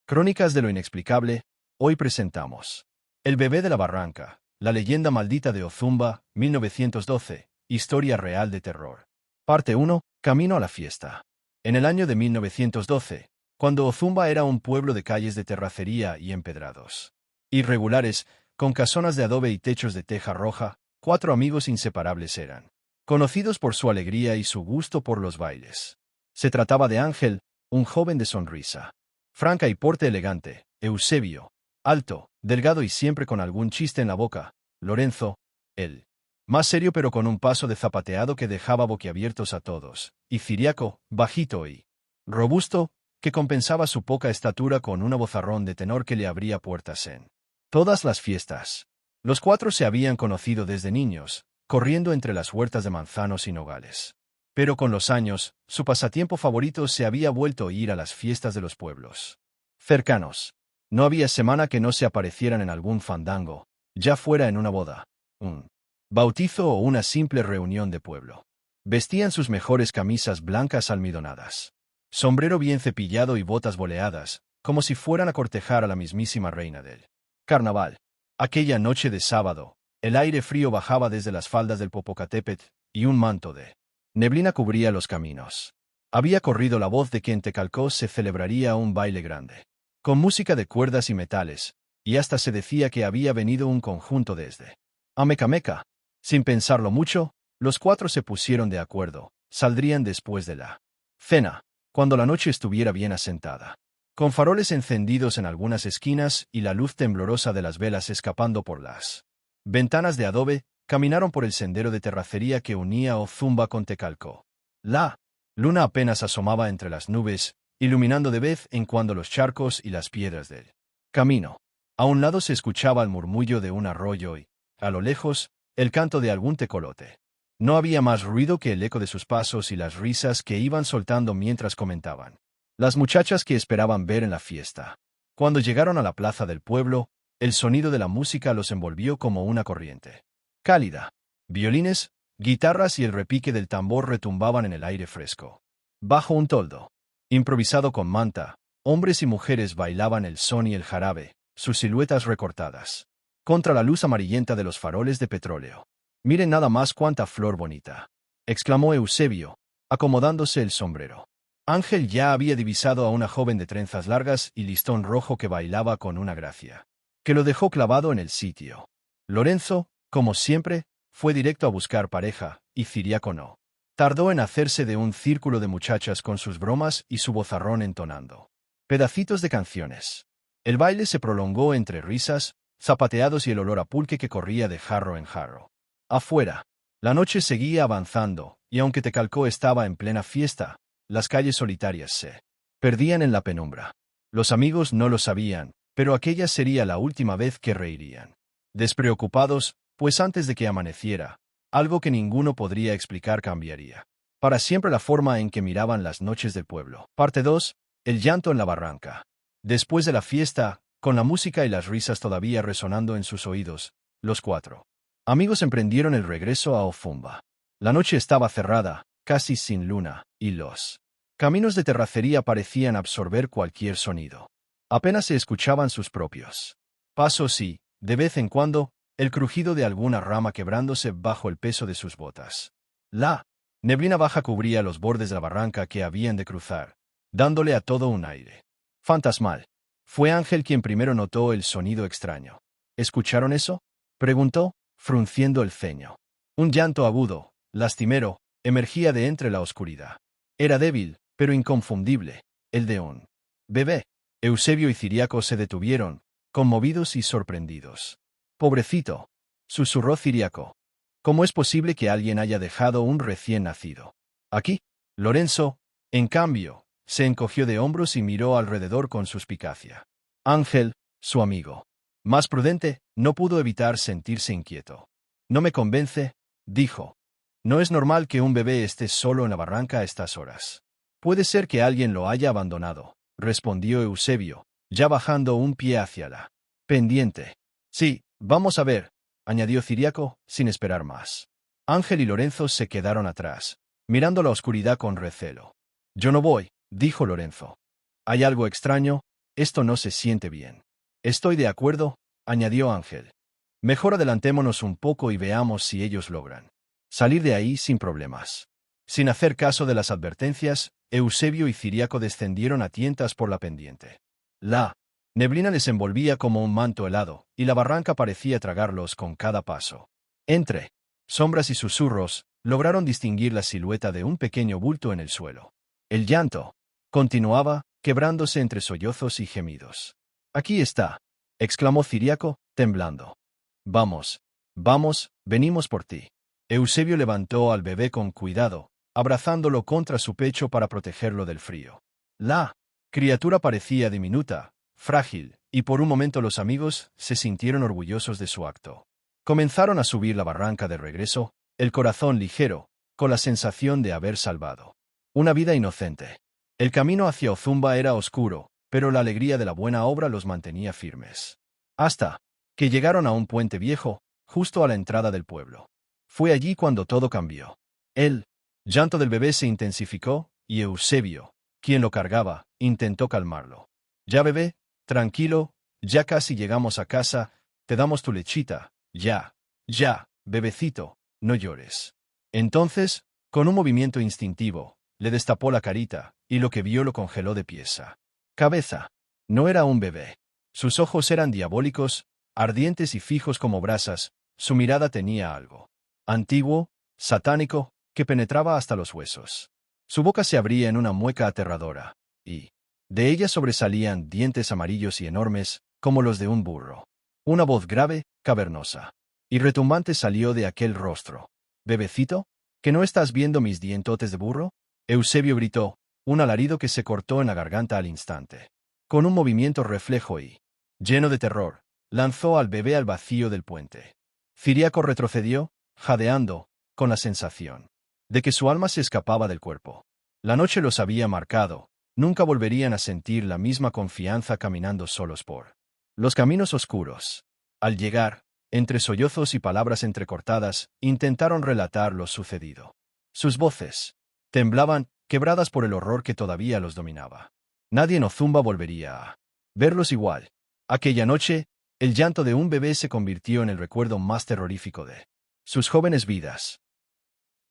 Crónicas de lo inexplicable, hoy presentamos El bebé de la barranca, la leyenda maldita de Ozumba, 1912, historia real de terror. Parte 1, Camino a la fiesta. En el año de 1912, cuando Ozumba era un pueblo de calles de terracería y empedrados irregulares, con casonas de adobe y techos de teja roja, 4 amigos inseparables eran conocidos por su alegría y su gusto por los bailes. Se trataba de Ángel, un joven de sonrisa franca y porte elegante; Eusebio, alto, delgado y siempre con algún chiste en la boca; Lorenzo, el más serio pero con un paso de zapateado que dejaba boquiabiertos a todos; y Ciriaco, bajito y robusto, que compensaba su poca estatura con un vozarrón de tenor que le abría puertas en todas las fiestas. Los 4 se habían conocido desde niños, corriendo entre las huertas de manzanos y nogales. Pero con los años, su pasatiempo favorito se había vuelto ir a las fiestas de los pueblos cercanos. No había semana que no se aparecieran en algún fandango, ya fuera en una boda, un bautizo o una simple reunión de pueblo. Vestían sus mejores camisas blancas almidonadas, sombrero bien cepillado y botas boleadas, como si fueran a cortejar a la mismísima reina del carnaval. Aquella noche de sábado, el aire frío bajaba desde las faldas del Popocatépetl, y un manto de neblina cubría los caminos. Había corrido la voz de que en Tecalcó se celebraría un baile grande, con música de cuerdas y metales, y hasta se decía que había venido un conjunto desde Amecameca. Sin pensarlo mucho, los 4 se pusieron de acuerdo: saldrían después de la cena, cuando la noche estuviera bien asentada, con faroles encendidos en algunas esquinas y la luz temblorosa de las velas escapando por las ventanas de adobe. Caminaron por el sendero de terracería que unía Ozumba con Tecalcó. La luna apenas asomaba entre las nubes, iluminando de vez en cuando los charcos y las piedras del camino. A un lado se escuchaba el murmullo de un arroyo y, a lo lejos, el canto de algún tecolote. No había más ruido que el eco de sus pasos y las risas que iban soltando mientras comentaban las muchachas que esperaban ver en la fiesta. Cuando llegaron a la plaza del pueblo, el sonido de la música los envolvió como una corriente cálida. Violines, guitarras y el repique del tambor retumbaban en el aire fresco. Bajo un toldo improvisado con manta, hombres y mujeres bailaban el son y el jarabe, sus siluetas recortadas contra la luz amarillenta de los faroles de petróleo. «Miren nada más cuánta flor bonita», exclamó Eusebio, acomodándose el sombrero. Ángel ya había divisado a una joven de trenzas largas y listón rojo que bailaba con una gracia que lo dejó clavado en el sitio. Lorenzo, como siempre, fue directo a buscar pareja, y Ciriaco no tardó en hacerse de un círculo de muchachas con sus bromas y su vozarrón entonando pedacitos de canciones. El baile se prolongó entre risas, zapateados y el olor a pulque que corría de jarro en jarro. Afuera, la noche seguía avanzando, y aunque Tecalcó estaba en plena fiesta, las calles solitarias se perdían en la penumbra. Los amigos no lo sabían, pero aquella sería la última vez que reirían. Despreocupados, pues antes de que amaneciera, algo que ninguno podría explicar cambiaría para siempre la forma en que miraban las noches del pueblo. Parte 2. El llanto en la barranca. Después de la fiesta, con la música y las risas todavía resonando en sus oídos, los 4 amigos emprendieron el regreso a Ozumba. La noche estaba cerrada, casi sin luna, y los caminos de terracería parecían absorber cualquier sonido. Apenas se escuchaban sus propios pasos y, de vez en cuando, el crujido de alguna rama quebrándose bajo el peso de sus botas. La neblina baja cubría los bordes de la barranca que habían de cruzar, dándole a todo un aire fantasmal. Fue Ángel quien primero notó el sonido extraño. ¿Escucharon eso?, preguntó, frunciendo el ceño. Un llanto agudo, lastimero, emergía de entre la oscuridad. Era débil, pero inconfundible, el de un bebé. Eusebio y Ciriaco se detuvieron, conmovidos y sorprendidos. «Pobrecito», susurró Ciriaco. «¿Cómo es posible que alguien haya dejado un recién nacido aquí?» Lorenzo, en cambio, se encogió de hombros y miró alrededor con suspicacia. Ángel, su amigo más prudente, no pudo evitar sentirse inquieto. «No me convence», dijo. «No es normal que un bebé esté solo en la barranca a estas horas». «Puede ser que alguien lo haya abandonado», respondió Eusebio, ya bajando un pie hacia la pendiente. «Sí, vamos a ver», añadió Ciriaco, sin esperar más. Ángel y Lorenzo se quedaron atrás, mirando la oscuridad con recelo. «Yo no voy», dijo Lorenzo. «Hay algo extraño», Esto no se siente bien. Estoy de acuerdo, añadió Ángel. Mejor adelantémonos un poco y veamos si ellos logran salir de ahí sin problemas. Sin hacer caso de las advertencias, Eusebio y Ciriaco descendieron a tientas por la pendiente. La neblina les envolvía como un manto helado, y la barranca parecía tragarlos con cada paso. Entre sombras y susurros, lograron distinguir la silueta de un pequeño bulto en el suelo. El llanto continuaba, quebrándose entre sollozos y gemidos. «Aquí está», exclamó Ciriaco, temblando. «Vamos, vamos, venimos por ti». Eusebio levantó al bebé con cuidado, abrazándolo contra su pecho para protegerlo del frío. La criatura parecía diminuta, frágil, y por un momento los amigos se sintieron orgullosos de su acto. Comenzaron a subir la barranca de regreso, el corazón ligero, con la sensación de haber salvado una vida inocente. El camino hacia Ozumba era oscuro, pero la alegría de la buena obra los mantenía firmes. Hasta que llegaron a un puente viejo, justo a la entrada del pueblo. Fue allí cuando todo cambió. El llanto del bebé se intensificó, y Eusebio, quien lo cargaba, intentó calmarlo. «Ya bebé, tranquilo, ya casi llegamos a casa, te damos tu lechita, ya, bebecito, no llores». Entonces, con un movimiento instintivo, le destapó la carita, y lo que vio lo congeló de pies a cabeza. No era un bebé. Sus ojos eran diabólicos, ardientes y fijos como brasas, su mirada tenía algo antiguo, satánico, que penetraba hasta los huesos. Su boca se abría en una mueca aterradora, y de ella sobresalían dientes amarillos y enormes, como los de un burro. Una voz grave, cavernosa y retumbante salió de aquel rostro. «¿Bebecito? ¿Que no estás viendo mis dientotes de burro?». Eusebio gritó, un alarido que se cortó en la garganta al instante. Con un movimiento reflejo y lleno de terror, lanzó al bebé al vacío del puente. Ciriaco retrocedió, jadeando, con la sensación de que su alma se escapaba del cuerpo. La noche los había marcado, nunca volverían a sentir la misma confianza caminando solos por los caminos oscuros. Al llegar, entre sollozos y palabras entrecortadas, intentaron relatar lo sucedido. Sus voces temblaban, quebradas por el horror que todavía los dominaba. Nadie en Ozumba volvería a verlos igual. Aquella noche, el llanto de un bebé se convirtió en el recuerdo más terrorífico de sus jóvenes vidas.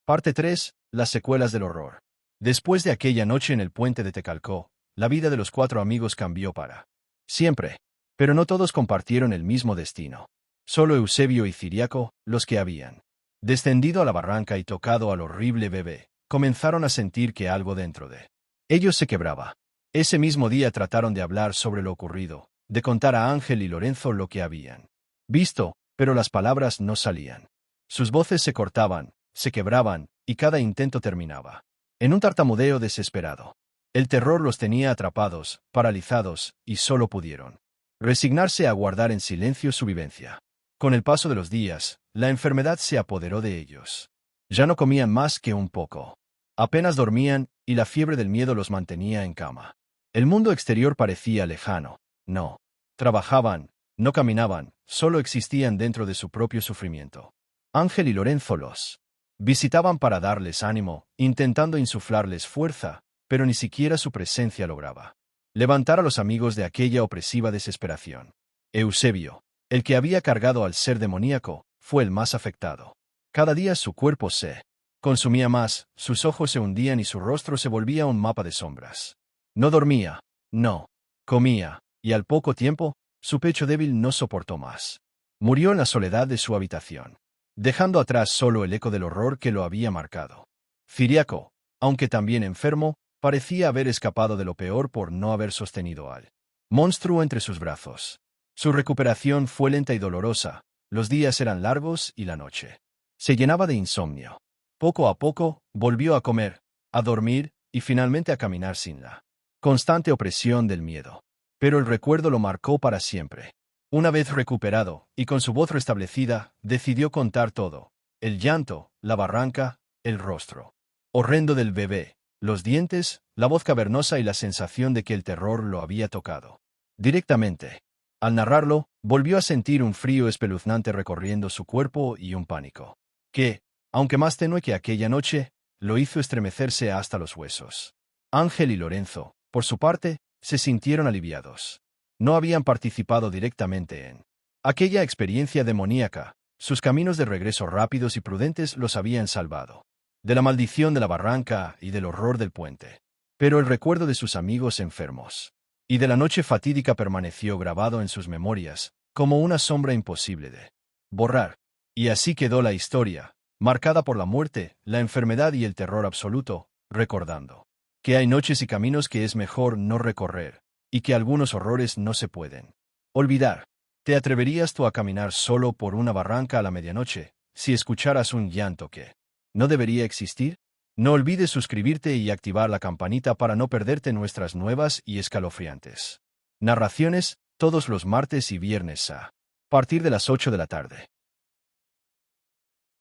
Parte 3. Las secuelas del horror. Después de aquella noche en el puente de Tecalcó, la vida de los 4 amigos cambió para siempre. Pero no todos compartieron el mismo destino. Solo Eusebio y Ciriaco, los que habían descendido a la barranca y tocado al horrible bebé, comenzaron a sentir que algo dentro de ellos se quebraba. Ese mismo día trataron de hablar sobre lo ocurrido, de contar a Ángel y Lorenzo lo que habían visto, pero las palabras no salían. Sus voces se cortaban, se quebraban, y cada intento terminaba en un tartamudeo desesperado. El terror los tenía atrapados, paralizados, y solo pudieron resignarse a guardar en silencio su vivencia. Con el paso de los días, la enfermedad se apoderó de ellos. Ya no comían más que un poco. Apenas dormían, y la fiebre del miedo los mantenía en cama. El mundo exterior parecía lejano. No trabajaban, no caminaban, solo existían dentro de su propio sufrimiento. Ángel y Lorenzo los visitaban para darles ánimo, intentando insuflarles fuerza, pero ni siquiera su presencia lograba levantar a los amigos de aquella opresiva desesperación. Eusebio, el que había cargado al ser demoníaco, fue el más afectado. Cada día su cuerpo se consumía más, sus ojos se hundían y su rostro se volvía un mapa de sombras. No dormía, no comía, y al poco tiempo, su pecho débil no soportó más. Murió en la soledad de su habitación, dejando atrás solo el eco del horror que lo había marcado. Ciriaco, aunque también enfermo, parecía haber escapado de lo peor por no haber sostenido al monstruo entre sus brazos. Su recuperación fue lenta y dolorosa, los días eran largos y la noche se llenaba de insomnio. Poco a poco, volvió a comer, a dormir y finalmente a caminar sin la constante opresión del miedo. Pero el recuerdo lo marcó para siempre. Una vez recuperado, y con su voz restablecida, decidió contar todo: el llanto, la barranca, el rostro horrendo del bebé, los dientes, la voz cavernosa y la sensación de que el terror lo había tocado directamente. Al narrarlo, volvió a sentir un frío espeluznante recorriendo su cuerpo y un pánico que, aunque más tenue que aquella noche, lo hizo estremecerse hasta los huesos. Ángel y Lorenzo, por su parte, se sintieron aliviados. No habían participado directamente en aquella experiencia demoníaca. Sus caminos de regreso rápidos y prudentes los habían salvado de la maldición de la barranca y del horror del puente. Pero el recuerdo de sus amigos enfermos y de la noche fatídica permaneció grabado en sus memorias, como una sombra imposible de borrar. Y así quedó la historia, marcada por la muerte, la enfermedad y el terror absoluto, recordando que hay noches y caminos que es mejor no recorrer, y que algunos horrores no se pueden olvidar. ¿Te atreverías tú a caminar solo por una barranca a la medianoche, si escucharas un llanto que no debería existir? No olvides suscribirte y activar la campanita para no perderte nuestras nuevas y escalofriantes narraciones, todos los martes y viernes a partir de las 8 de la tarde.